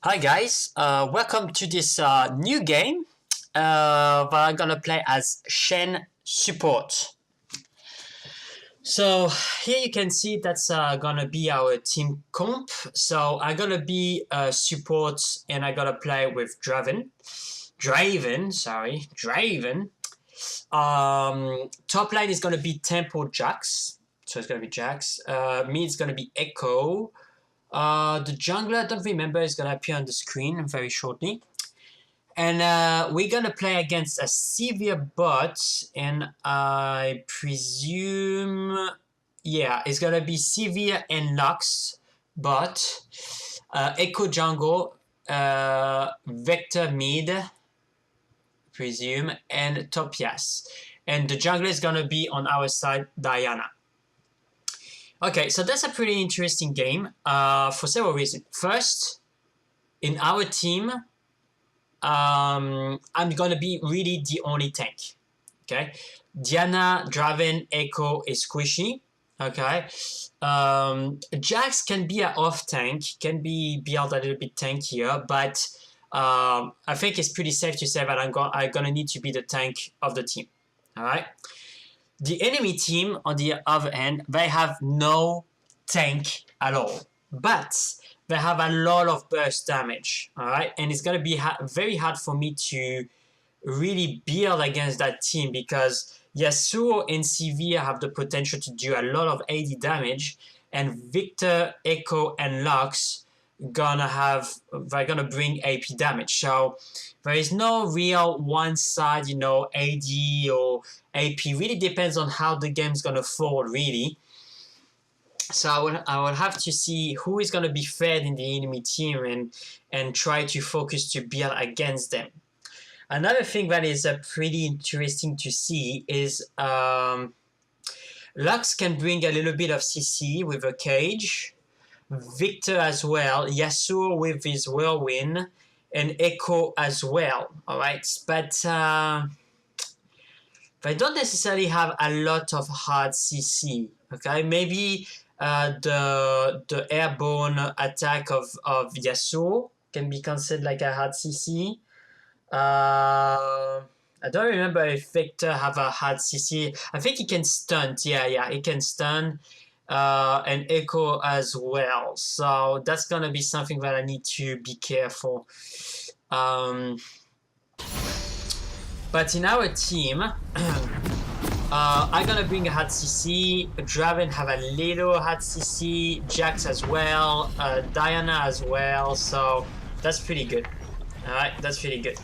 Hi guys, welcome to this new game that I'm gonna play as Shen support. So here you can see that's gonna be our team comp. So I'm gonna be support and I'm gonna play with Draven. Top line is gonna be Tempo Jax. So it's gonna be Jax. Mid is gonna be Echo. The jungler, I don't remember, is going to appear on the screen very shortly. And we're going to play against a Sivir bot, and I presume, yeah, it's going to be Sivir and Lux bot, Echo jungle, Vector mid, presume, and Topias. And the jungler is going to be on our side, Diana. Okay, so that's a pretty interesting game for several reasons. First, in our team, I'm going to be really the only tank. Okay, Diana, Draven, Echo is squishy. Okay, Jax can be an off tank, can be built a little bit tankier, but I think it's pretty safe to say that I'm gonna need to be the tank of the team. All right. The enemy team, on the other hand, they have no tank at all, but they have a lot of burst damage, all right? And it's going to be very hard for me to really build against that team because Yasuo and Sivir have the potential to do a lot of AD damage, and Victor, Echo, and Lux they're gonna bring AP damage. So there is no real one side, AD or AP. Really depends on how the game's gonna fall, really. So I will have to see who is gonna be fed in the enemy team and try to focus to build against them. Another thing that is pretty interesting to see is Lux can bring a little bit of CC with a cage. Victor as well, Yasuo with his whirlwind, and Echo as well. All right, but they don't necessarily have a lot of hard CC. Okay, maybe the airborne attack of Yasuo can be considered like a hard CC. I don't remember if Victor have a hard CC. I think he can stun. Yeah, he can stun. And Echo as well. So that's gonna be something that I need to be careful. But in our team, I'm gonna bring a hard CC. Draven have a little hard CC. Jax as well. Diana as well. So that's pretty good. All right, that's pretty good.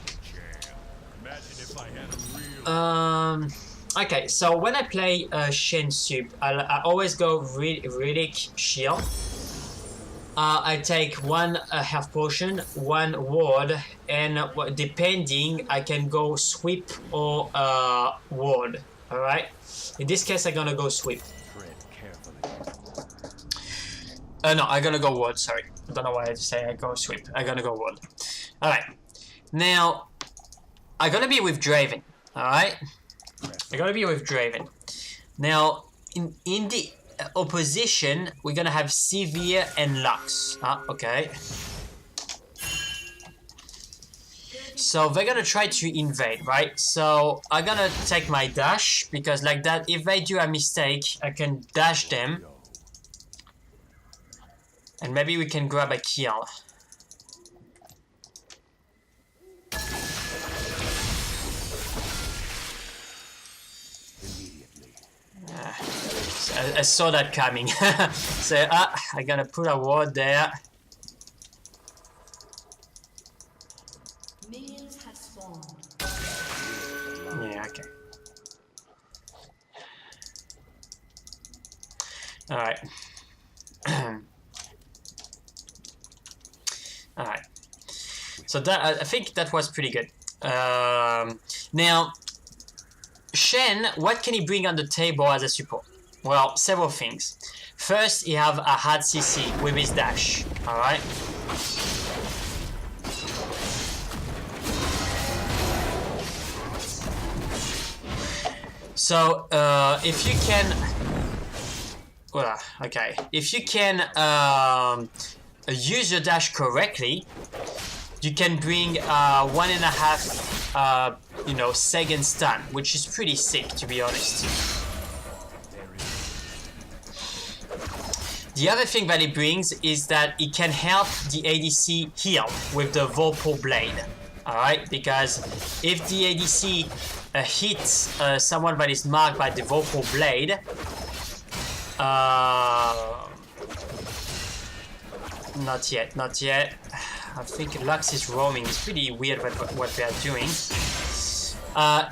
Okay, so when I play Shen Sup, I always go Relic Shield. I take one health potion, one ward, and depending, I can go sweep or ward. Alright? In this case, I'm gonna go sweep. No, I'm gonna go ward, sorry. I don't know why I just say I go sweep. I'm gonna go ward. Alright. Now, I'm gonna be with Draven. Alright? I gotta be with Draven. Now, in the opposition, we're gonna have Sivir and Lux. Okay. So they're gonna try to invade, right? So I'm gonna take my dash because like that, if they do a mistake, I can dash them. And maybe we can grab a kill. I saw that coming. So I'm gonna put a ward there. Minions have spawned. Yeah, okay. Alright. Alright. So that I think that was pretty good. Now, Shen, what can he bring on the table as a support? Well, several things. First, he have a hard CC with his dash. Alright? So, if you can... Well, okay. If you can use your dash correctly, you can bring 1.5 you know, second stun, which is pretty sick, to be honest. The other thing that it brings is that it can help the ADC heal with the Vorpal Blade. Alright, because if the ADC hits someone that is marked by the Vorpal Blade, not yet. I think Lux is roaming. It's pretty weird what they are doing.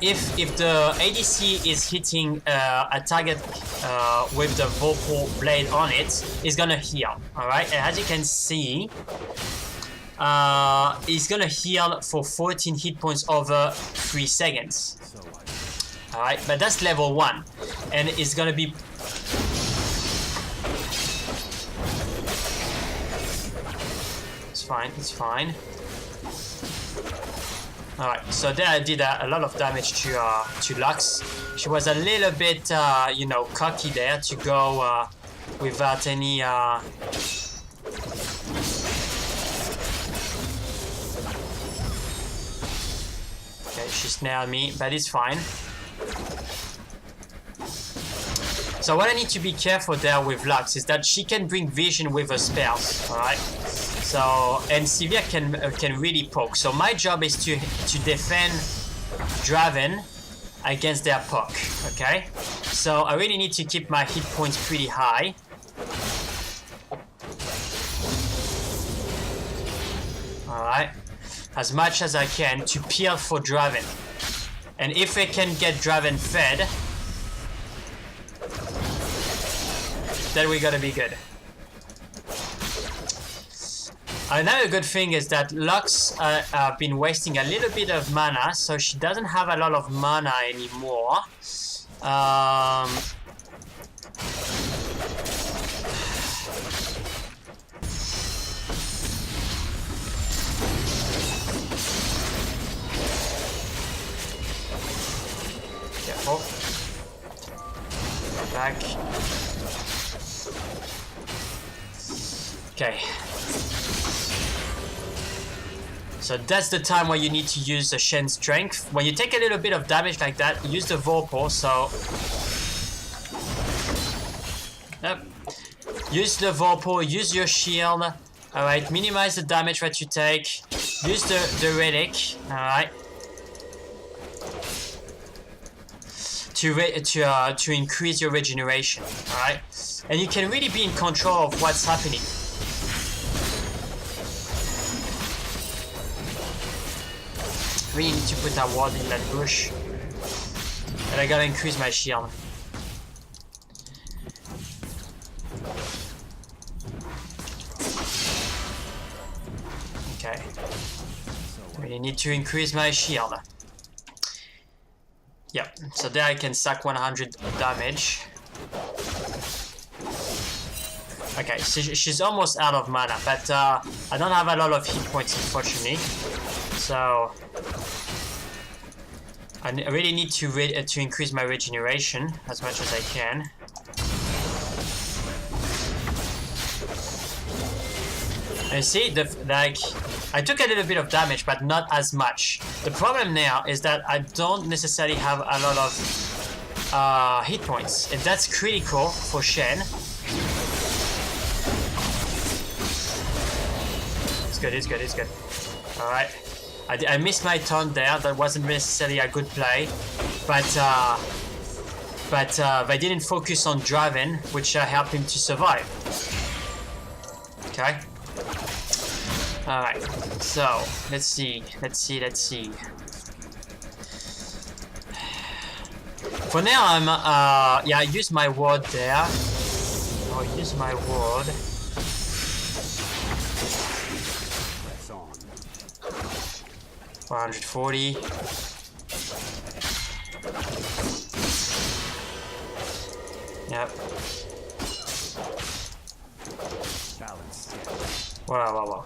If the ADC is hitting a target with the Vorpal Blade on it, it's gonna heal. Alright, and as you can see, it's gonna heal for 14 hit points over 3 seconds. Alright, but that's level 1. And it's gonna be... It's fine. Alright, so there I did a lot of damage to Lux. She was a little bit, you know, cocky there to go without any... Okay, she snared me, but it's fine. So what I need to be careful there with Lux is that she can bring vision with her spells, alright? So, and Sivir can really poke. So my job is to defend Draven against their poke, okay? So I really need to keep my hit points pretty high. Alright, as much as I can to peel for Draven. And if I can get Draven fed, then we're gonna be good. Another good thing is that Lux have been wasting a little bit of mana, so she doesn't have a lot of mana anymore. Careful. Back. Okay. So that's the time where you need to use the Shen strength. When you take a little bit of damage like that, use the Vorpal, so... Yep. Use the Vorpal, use your shield. Alright, minimize the damage that you take. Use the relic, alright. To increase your regeneration, alright? And you can really be in control of what's happening. Really need to put that ward in that bush. And I gotta increase my shield. Okay. Really need to increase my shield. Yep, so there I can suck 100 damage. Okay, so she's almost out of mana, but I don't have a lot of hit points, unfortunately. So I really need to increase my regeneration as much as I can. And see, like, I took a little bit of damage, but not as much. The problem now is that I don't necessarily have a lot of hit points, and that's critical for Shen. It's good. Alright. I missed my taunt there. That wasn't necessarily a good play, but they didn't focus on Draven, which helped him to survive. Okay. All right. So let's see. For now, yeah, I use my ward there. I'll use my ward. 440. Yep. Whoa.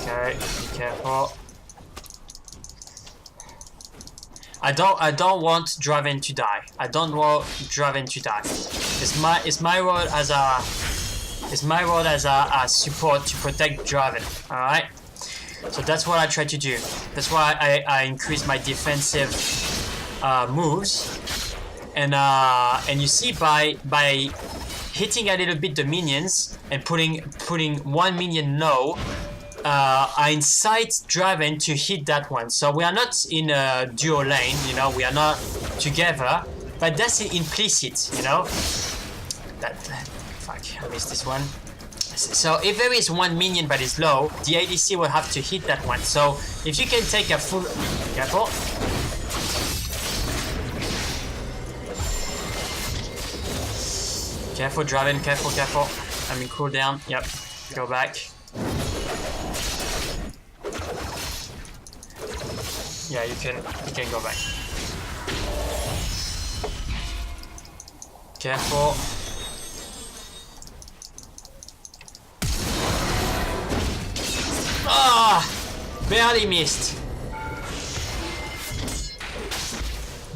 Okay, be careful. I don't want Draven to die. I don't want Draven to die. It's my role as a It's my role as a support to protect Draven. Alright? So that's what I try to do. That's why I increase my defensive moves. And you see by hitting a little bit the minions and putting one minion low, I incite Draven to hit that one. So we are not in a duo lane, you know, we are not together, but that's implicit, you know. Fuck, I missed this one. So if there is one minion but is low, the ADC will have to hit that one. So if you can take a full... Careful. Careful, Draven, careful, careful. I'm in cooldown. Yep, go back. Yeah, you can go back. Careful. Ah! Barely missed.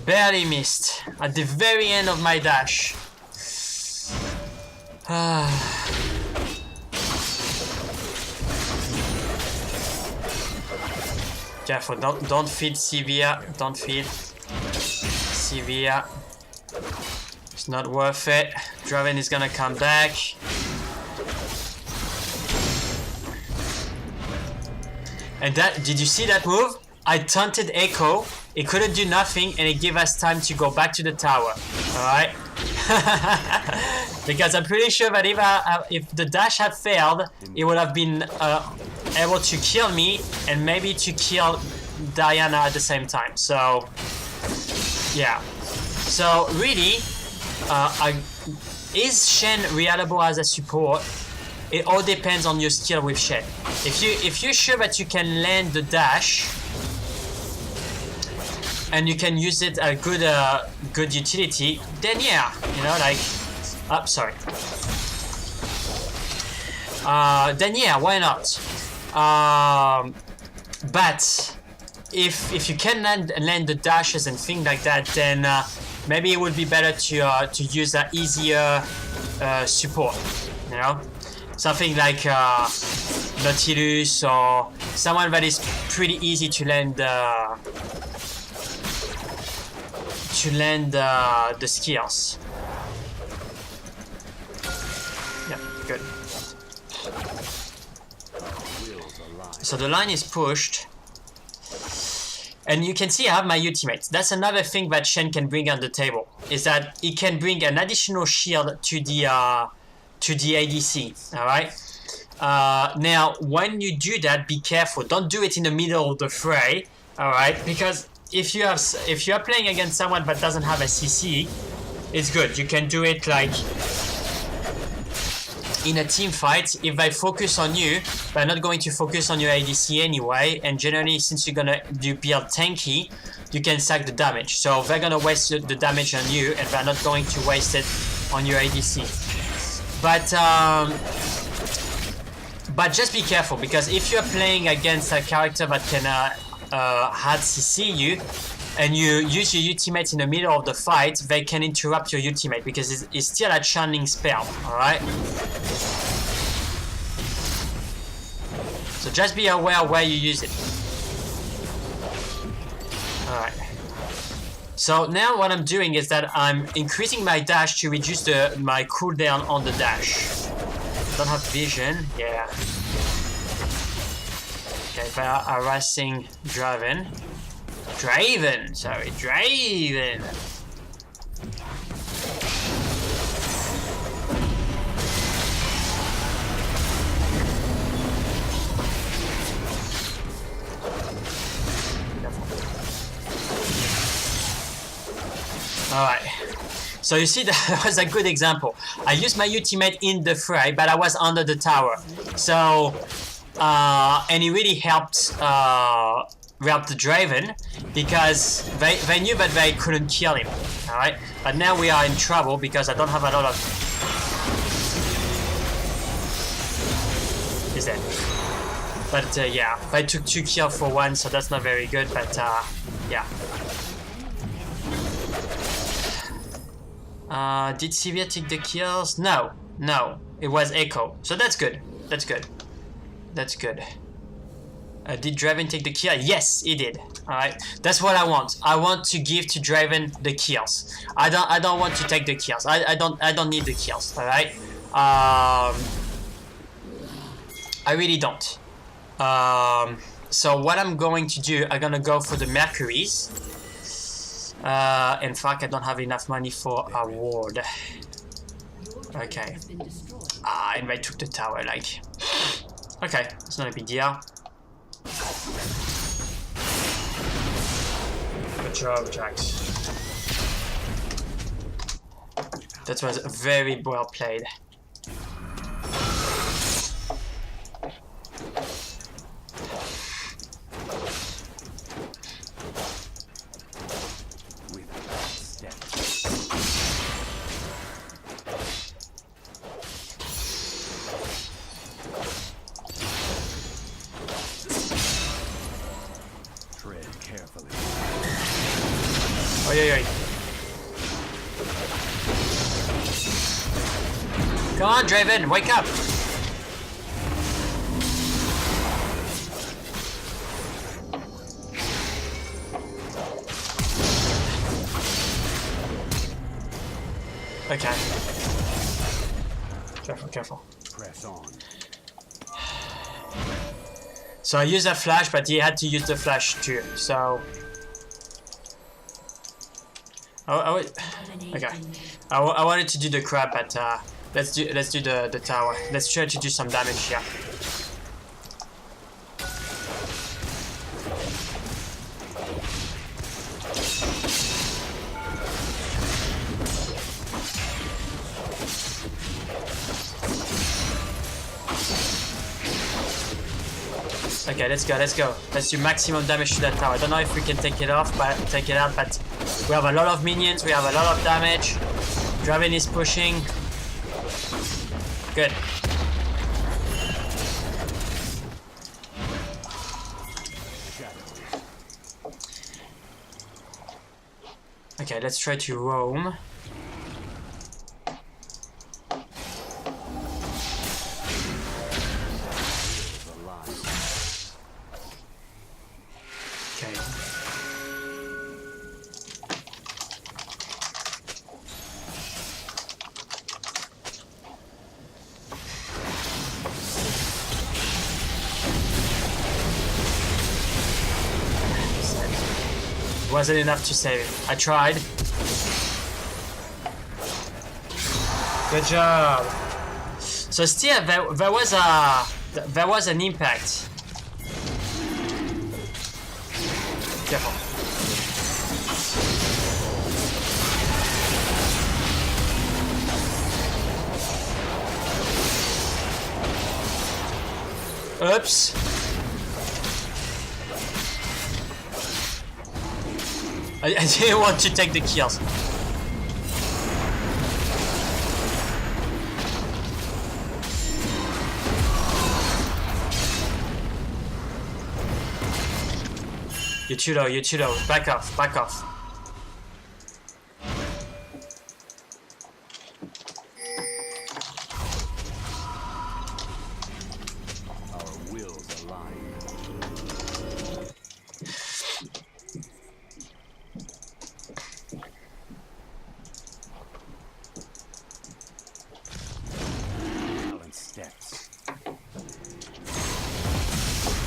Barely missed. At the very end of my dash. Careful, don't feed Sivir. Don't feed Sivir. It's not worth it. Draven is gonna come back. And that, did you see that move? I taunted Echo. It couldn't do nothing, and it gave us time to go back to the tower. Alright? Because I'm pretty sure that if the dash had failed, it would have been able to kill me and maybe to kill Diana at the same time. So, yeah. So, really, is Shen reliable as a support? It all depends on your skill with Shen. If you're sure that you can land the dash and you can use it a good utility, then yeah, you know, like, sorry. Then yeah, why not? But if you can land the dashes and things like that, then maybe it would be better to use an easier support, you know, something like Nautilus or someone that is pretty easy to land the skills. Yeah, good. So the line is pushed. And you can see I have my ultimate. That's another thing that Shen can bring on the table, is that he can bring an additional shield to the ADC. Alright? Now, when you do that, be careful. Don't do it in the middle of the fray. Alright? Because if you are playing against someone that doesn't have a CC, it's good. You can do it like in a team fight. If they focus on you, they're not going to focus on your ADC anyway, and generally, since you're gonna do build tanky, you can stack the damage. So they're gonna waste the damage on you, and they're not going to waste it on your ADC. But just be careful, because if you're playing against a character that can hard CC you, and you use your ultimate in the middle of the fight, they can interrupt your ultimate because it's still a channeling spell, alright? So just be aware where you use it. Alright. So now what I'm doing is that I'm increasing my dash to reduce my cooldown on the dash. Don't have vision, yeah. Okay, they are harassing Draven. Draven! Alright. So you see, that was a good example. I used my ultimate in the fray, but I was under the tower. So, and it really helped the Draven, because they knew that they couldn't kill him. Alright? But now we are in trouble because I don't have a lot of... He's dead. But yeah, I took 2 kills for 1, so that's not very good, but yeah. Did Sivir take the kills? No. It was Echo. So that's good. That's good. That's good. Did Draven take the kill? Yes, he did. Alright. That's what I want. I want to give to Draven the kills. I don't want to take the kills. I don't need the kills. Alright? I really don't. So what I'm going to do, I'm gonna go for the Mercuries. In fact, I don't have enough money for a ward. Okay. And I took the tower, like. Okay, it's not a big deal. Good job, Jax. That was very well played. Come on, Draven, wake up! Okay. Careful, careful. Press on. So I used a flash, but he had to use the flash too, so... Okay. I wanted to do the crab, but let's do the tower. Let's try to do some damage here. Okay, let's go, let's go. Let's do maximum damage to that tower. I don't know if we can take it out, but we have a lot of minions, we have a lot of damage. Draven is pushing. Good. Okay, let's try to roam. Wasn't enough to save it. I tried. Good job. So still, there was an impact. Careful. Oops. I didn't want to take the kills. You're too low, you're too low. Back off, back off. Our wills align.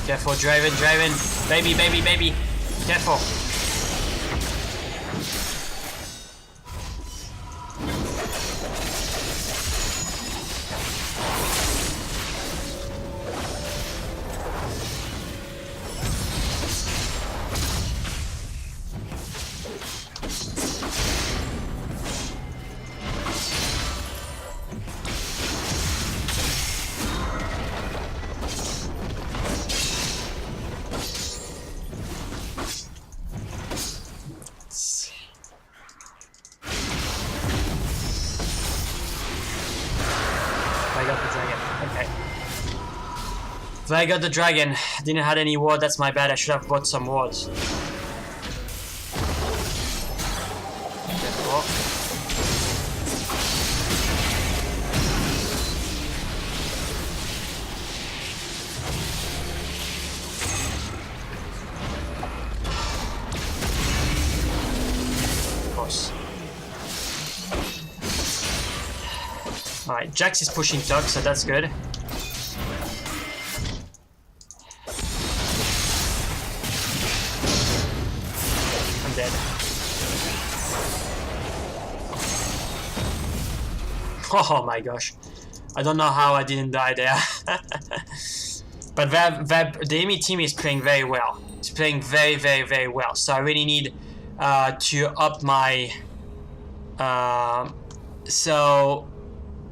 Careful, Draven, Draven. Baby, baby, baby. Careful. So I got the dragon. Didn't have any ward, that's my bad. I should have bought some wards. Alright, Jax is pushing top, so that's good. I'm dead. Oh my gosh. I don't know how I didn't die there. But the enemy team is playing very well. It's playing very, very, very well. So I really need to up my... so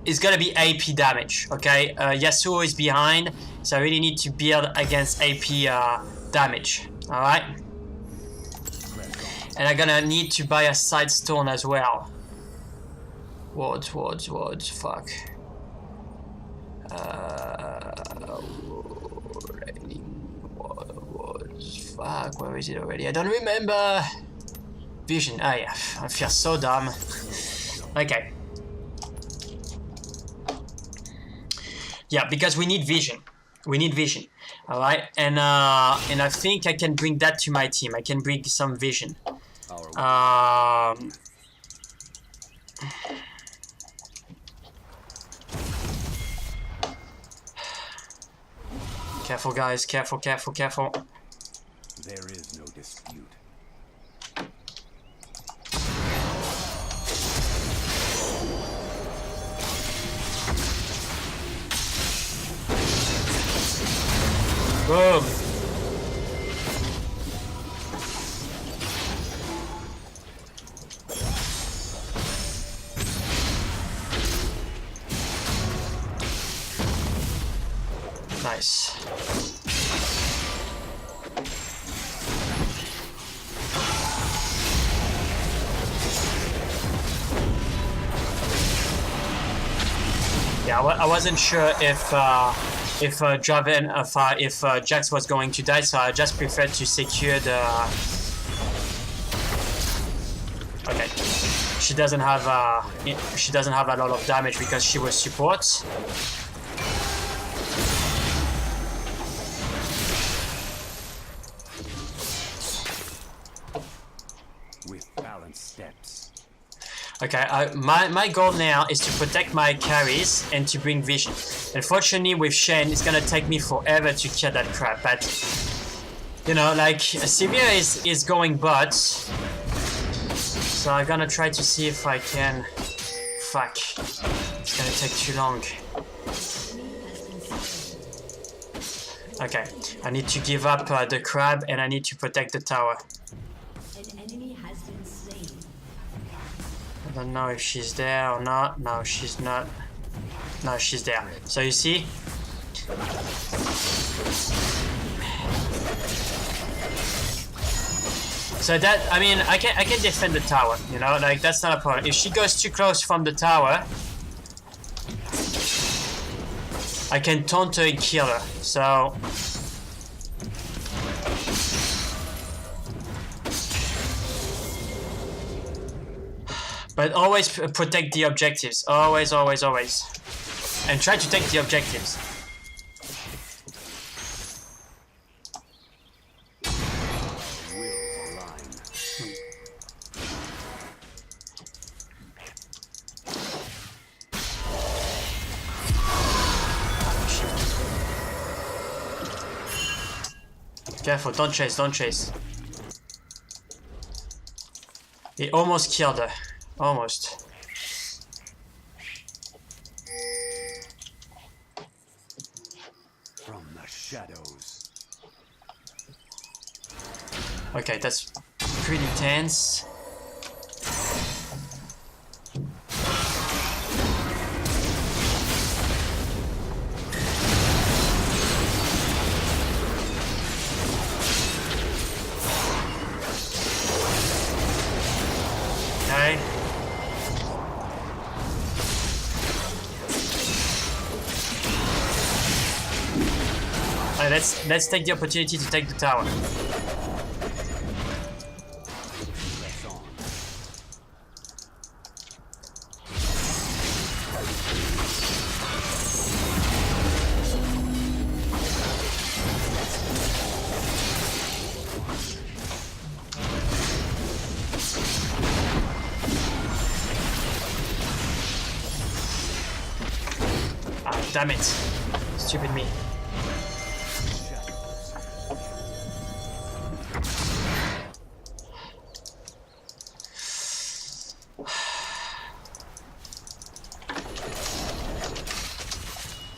it's gonna be AP damage, okay? Yasuo is behind, so I really need to build against AP damage, alright? And I'm gonna need to buy a side stone as well. Wards, fuck. Fuck, where is it already? I don't remember. Vision, ah yeah, I feel so dumb. Okay. Yeah, because we need vision. We need vision. Alright, and I think I can bring that to my team. I can bring some vision. Careful guys, careful. There is no dispute. Boom. Nice. Yeah, I wasn't sure if Draven, if Jax was going to die, so I just preferred to secure the. Okay, she doesn't have a lot of damage because she was support. With balanced steps. Okay, my goal now is to protect my carries and to bring vision. Unfortunately, with Shen, it's gonna take me forever to kill that crap. But you know, like Sivir is going bot, so I'm gonna try to see if I can. Fuck, it's gonna take too long. Okay, I need to give up the crab and I need to protect the tower. I don't know if she's there or not. No, she's not. No, she's there. So you see? So that, I mean, I can defend the tower, you know, like that's not a problem. If she goes too close from the tower, I can taunt her and kill her. So but always protect the objectives. Always. And try to take the objectives. Careful, don't chase. He almost killed her. Almost. From the shadows. Okay, that's pretty tense. Okay. Let's take the opportunity to take the tower. damn it. Stupid me.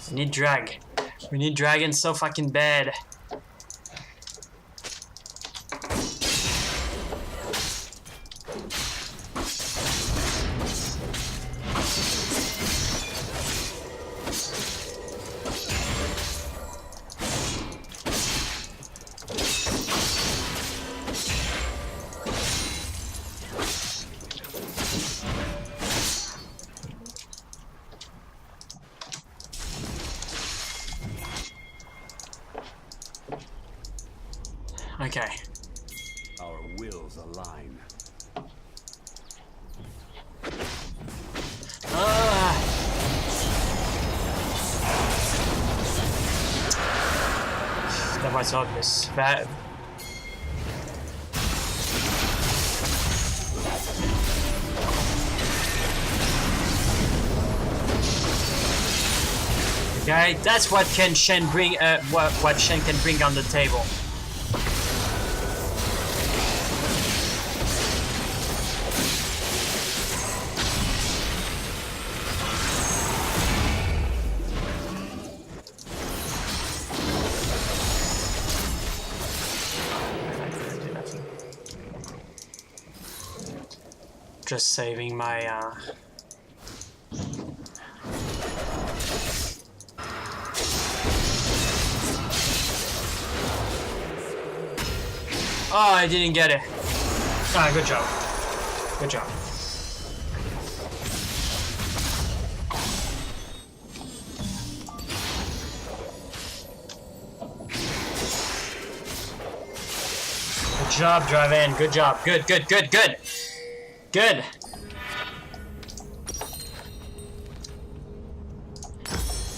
We need drag. We need dragon so fucking bad. Okay. Our wills align. That was obvious. Bad. Okay, that's what can Shen bring. What Shen can bring on the table. Just saving my Oh, I didn't get it. Ah, good job. Good job. Good job, Draven. Good job. Good, good, good, good. Good.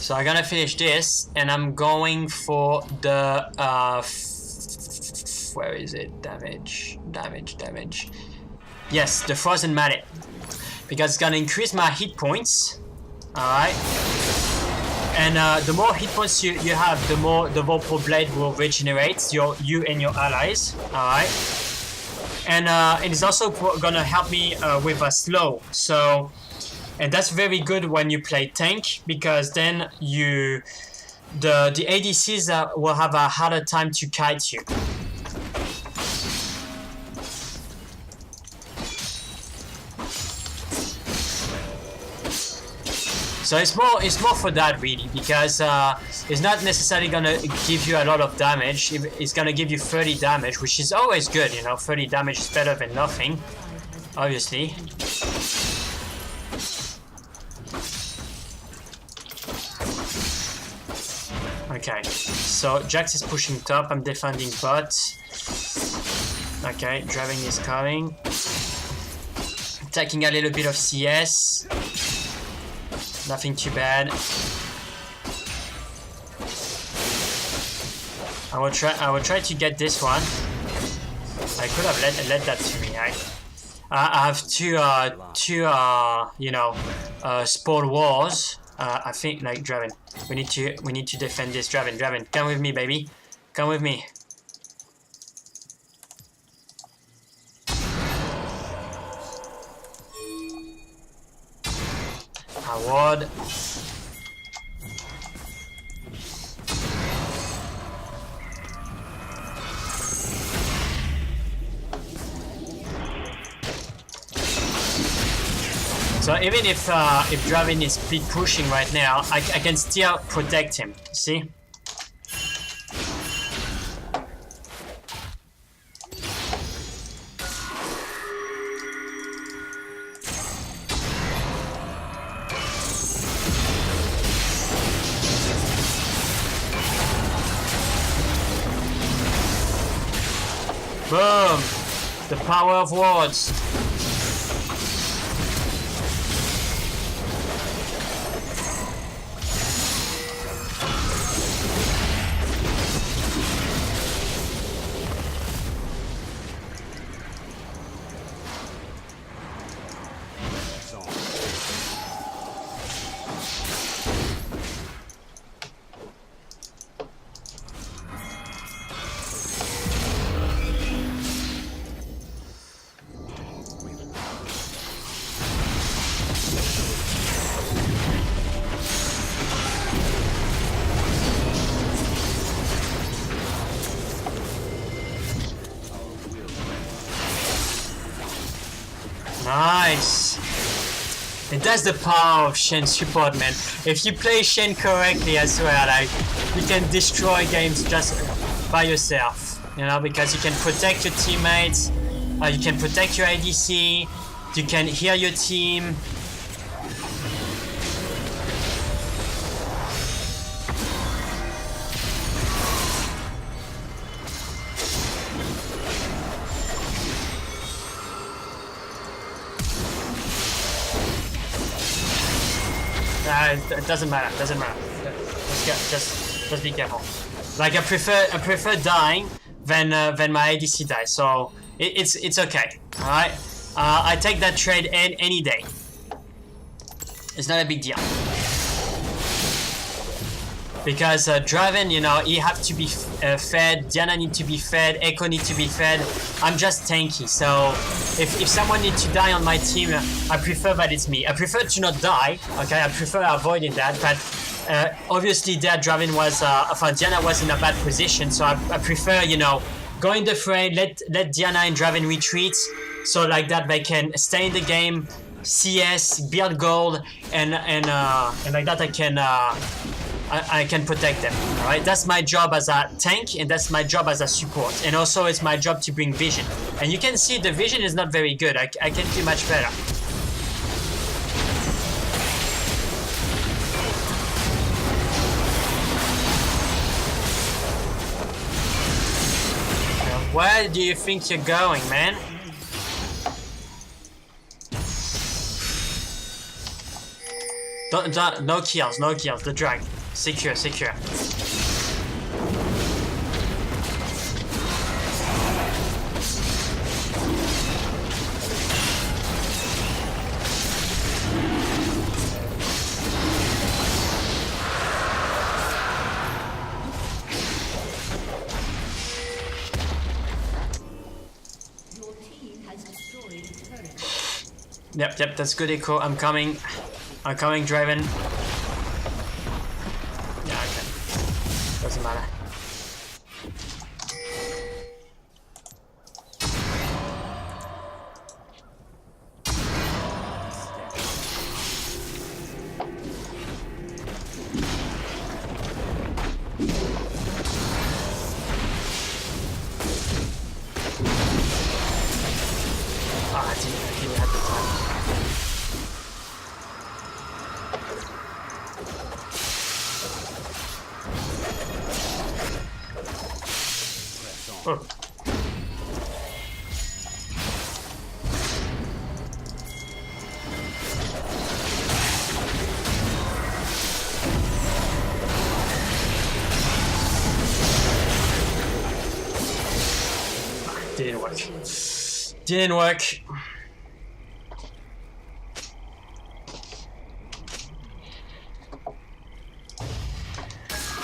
So I'm gonna finish this, and I'm going for the where is it? Damage. Yes, the frozen mallet, because it's gonna increase my hit points. All right. And the more hit points you have, the more the Vorpal Blade will regenerate you and your allies. All right. And it's also gonna help me with a slow. So, and that's very good when you play tank, because then the ADCs will have a harder time to kite you. So it's more for that really, because it's not necessarily gonna give you a lot of damage. It's gonna give you 30 damage, which is always good, you know. 30 damage is better than nothing, obviously. Okay, so Jax is pushing top. I'm defending bot. Okay, Draven is coming. Taking a little bit of CS. Nothing too bad. I will try to get this one. I could have let that to me. I have two spawn walls. I think like Draven. We need to defend this. Draven, come with me, baby. Come with me. Award. So even if Draven is speed pushing right now, I can still protect him. See? Boom! The power of words. Nice. And that's the power of Shen support, man. If you play Shen correctly, I swear, like, you can destroy games just by yourself. You know, because you can protect your teammates, you can protect your ADC, you can heal your team. It doesn't matter. Doesn't matter. Just be careful. Like I prefer dying than my ADC dies. So it's okay. All right. I take that trade any day. It's not a big deal. Because Draven, you know, he have to be fed. Diana need to be fed. Echo need to be fed. I'm just tanky. So if someone needs to die on my team, I prefer that it's me. I prefer to not die. Okay, I prefer avoiding that. But obviously, there Draven was, Diana was in a bad position. So I prefer, you know, go in the fray. Let Diana and Draven retreat. So like that, they can stay in the game, CS, build gold, and like that, I can protect them. Alright, that's my job as a tank, and that's my job as a support. And also it's my job to bring vision. And you can see the vision is not very good. I can do much better. Where do you think you're going, man? No kills, the drag. Secure. Yep, that's good, Echo. I'm coming, Draven. Yeah, okay. Doesn't matter. I didn't have the time. Oh. Didn't work.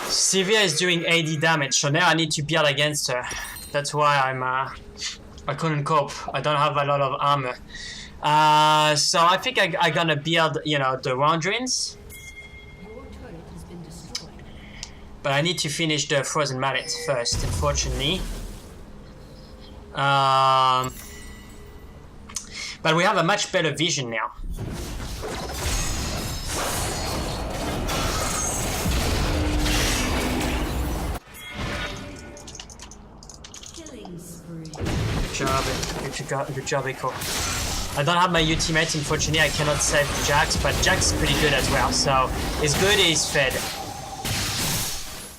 Sivir is doing 80 damage, so now I need to build against her. That's why I couldn't cope. I don't have a lot of armor. So I think I'm gonna build, you know, the Wanderings. But I need to finish the Frozen Mallet first, unfortunately. But we have a much better vision now. Good job, Echo. I don't have my ultimate, unfortunately. I cannot save Jax, but Jax is pretty good as well. So it's good, he's fed.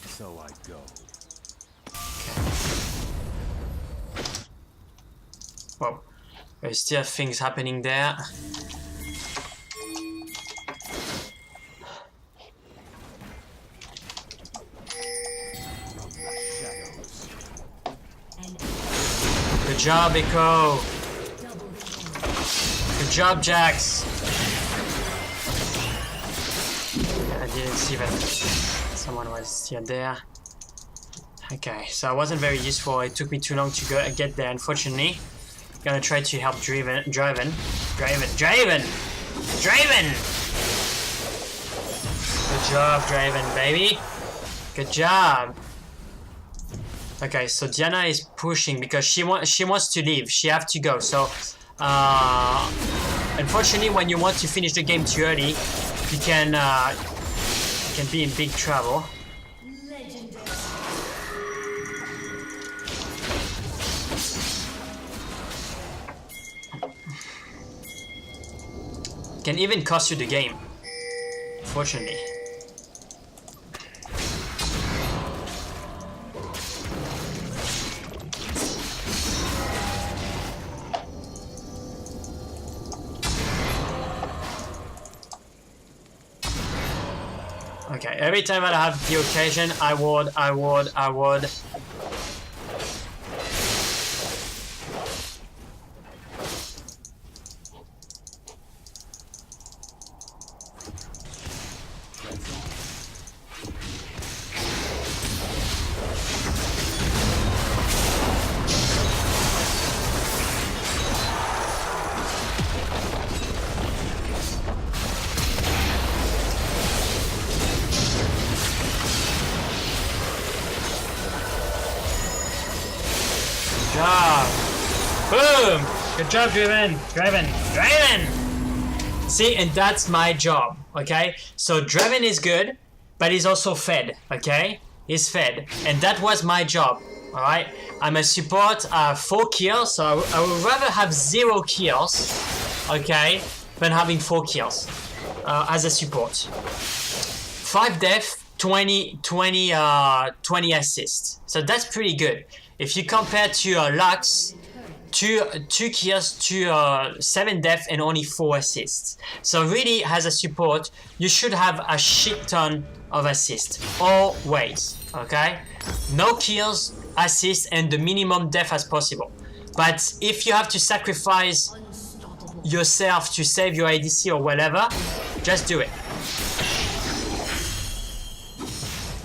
So I go. Whoa, there's still things happening there. Good job, Echo. Good job, Jax. I didn't see that someone was still there. Okay, so I wasn't very useful. It took me too long to get there, unfortunately. Gonna try to help Draven. Good job, Draven, baby. Good job. Okay, so Diana is pushing because she wants to leave. She have to go. So Unfortunately, when you want to finish the game too early, you can be in big trouble. Can even cost you the game, fortunately. Okay, every time that I have the occasion, I would. Boom! Good job, Draven! See, and that's my job, okay? So Draven is good, but he's also fed, okay? He's fed, and that was my job, alright? I'm a support, 4 kills, so I would rather have 0 kills, okay, than having 4 kills as a support. 5 death, 20 assists, so that's pretty good. If you compare to Lux, 2 kills to 7 death and only 4 assists. So really, as a support, you should have a shit ton of assists, always, okay? No kills, assists, and the minimum death as possible. But if you have to sacrifice yourself to save your ADC or whatever, just do it.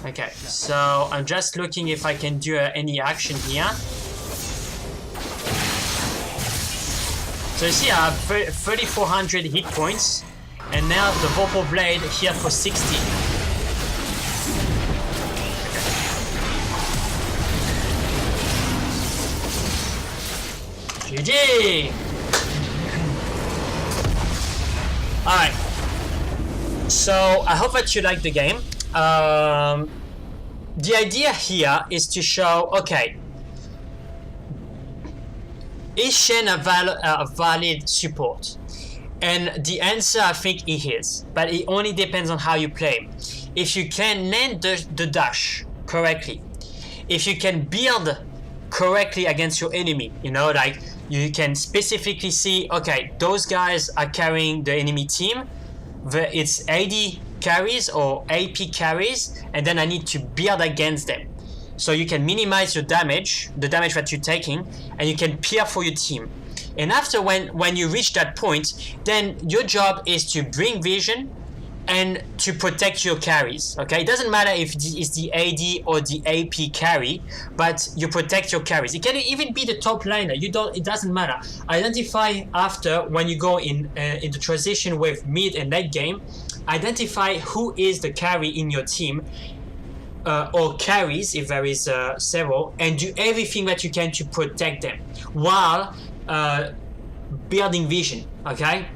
Okay, so I'm just looking if I can do any action here. So you see I have 3400 hit points, and now the Vorpal Blade here for 60. Okay. GG! Alright, so I hope that you like the game. The idea here is to show, okay, is Shen a valid support? And the answer, I think, it is, but it only depends on how you play. If you can land the dash correctly, if you can build correctly against your enemy, you know, like you can specifically see, okay, those guys are carrying the enemy team, it's AD carries or AP carries, and then I need to build against them. So you can minimize your damage, the damage that you're taking, and you can peer for your team. And after when you reach that point, then your job is to bring vision and to protect your carries, okay? It doesn't matter if it's the AD or the AP carry, but you protect your carries. It can even be the top liner, it doesn't matter. Identify after, when you go in the transition with mid and late game, identify who is the carry in your team, or carries if there is several, and do everything that you can to protect them while building vision, okay?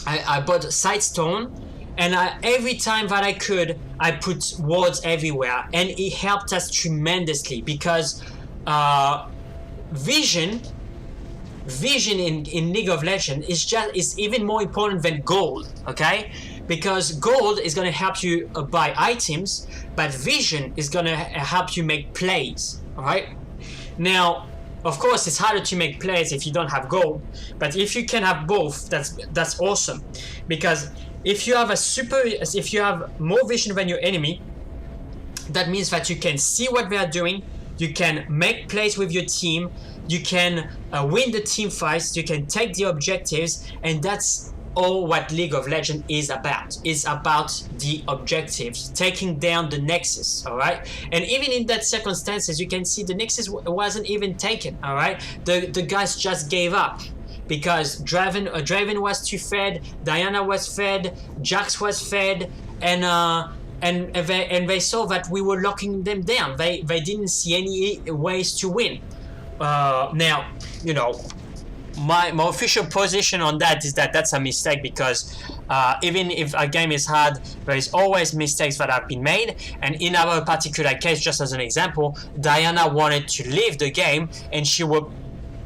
I bought Sightstone, and every time that I could, I put wards everywhere, and it helped us tremendously because vision in League of Legends is even more important than gold, okay? Because gold is going to help you buy items, but vision is going to help you make plays, alright? Now, of course, it's harder to make plays if you don't have gold, but if you can have both, that's awesome. Because if you have more vision than your enemy, that means that you can see what they are doing, you can make plays with your team, you can win the team fights, you can take the objectives, and that's all what League of Legends is about. It's about the objectives, taking down the Nexus, alright? And even in that circumstances, you can see the Nexus wasn't even taken, alright? The guys just gave up because Draven was too fed, Diana was fed, Jax was fed, and they saw that we were locking them down. They didn't see any ways to win. Now, you know, my official position on that is that that's a mistake, because even if a game is hard, there is always mistakes that have been made. And in our particular case, just as an example, Diana wanted to leave the game and she was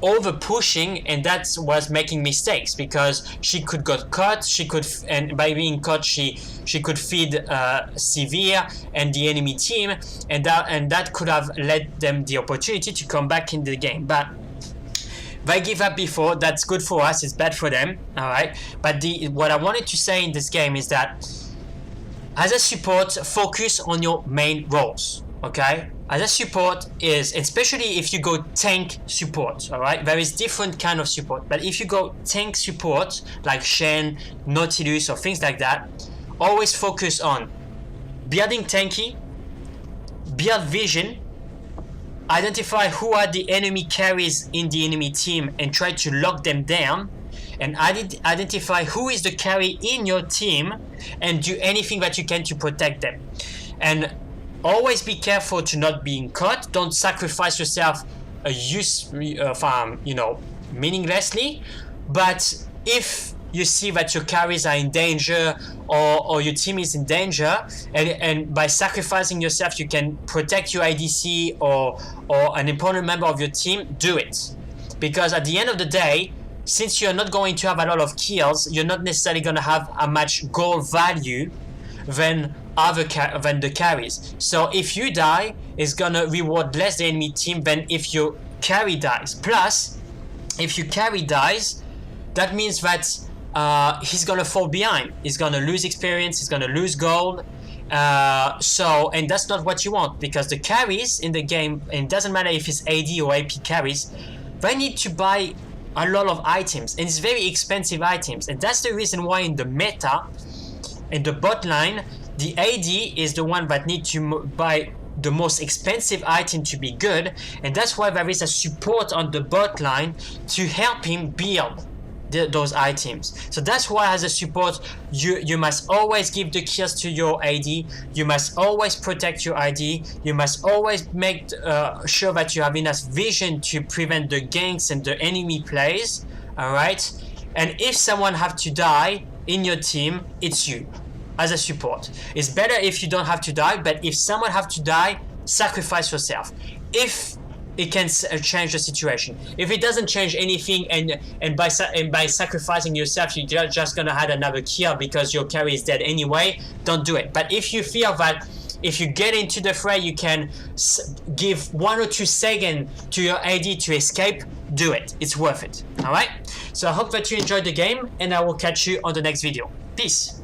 over pushing, and that was making mistakes because she could get caught. She could, and by being caught, she could feed Sivir and the enemy team, and that could have led them the opportunity to come back in the game. But they give up before. That's good for us. It's bad for them. All right. But what I wanted to say in this game is that as a support, focus on your main roles. Okay. As a support is, especially if you go tank support, all right, there is different kind of support, but if you go tank support like Shen, Nautilus or things like that, always focus on building tanky, build vision, identify who are the enemy carries in the enemy team and try to lock them down, and identify who is the carry in your team and do anything that you can to protect them. And always be careful to not being caught. Don't sacrifice yourself meaninglessly. But if you see that your carries are in danger or your team is in danger, and by sacrificing yourself you can protect your IDC or an important member of your team, do it. Because at the end of the day, since you're not going to have a lot of kills, you're not necessarily going to have a much gold value than the carries. So if you die, it's gonna reward less the enemy team than if your carry dies. Plus, if your carry dies, that means that he's gonna fall behind. He's gonna lose experience. He's gonna lose gold. And that's not what you want, because the carries in the game, and it doesn't matter if it's AD or AP carries, they need to buy a lot of items, and it's very expensive items. And that's the reason why in the meta, in the bot line, the AD is the one that needs to buy the most expensive item to be good, and that's why there is a support on the bot line to help him build those items. So that's why as a support, you must always give the kills to your AD, you must always protect your ID, you must always make sure that you have enough vision to prevent the ganks and the enemy plays, alright? And if someone have to die in your team, it's you. As a support, it's better if you don't have to die, but if someone have to die, sacrifice yourself. If it can change the situation. If it doesn't change anything, and by sacrificing yourself, you're just gonna have another kill because your carry is dead anyway, don't do it. But if you feel that if you get into the fray, you can give 1 or 2 seconds to your AD to escape, do it. It's worth it. All right. So I hope that you enjoyed the game, and I will catch you on the next video. Peace.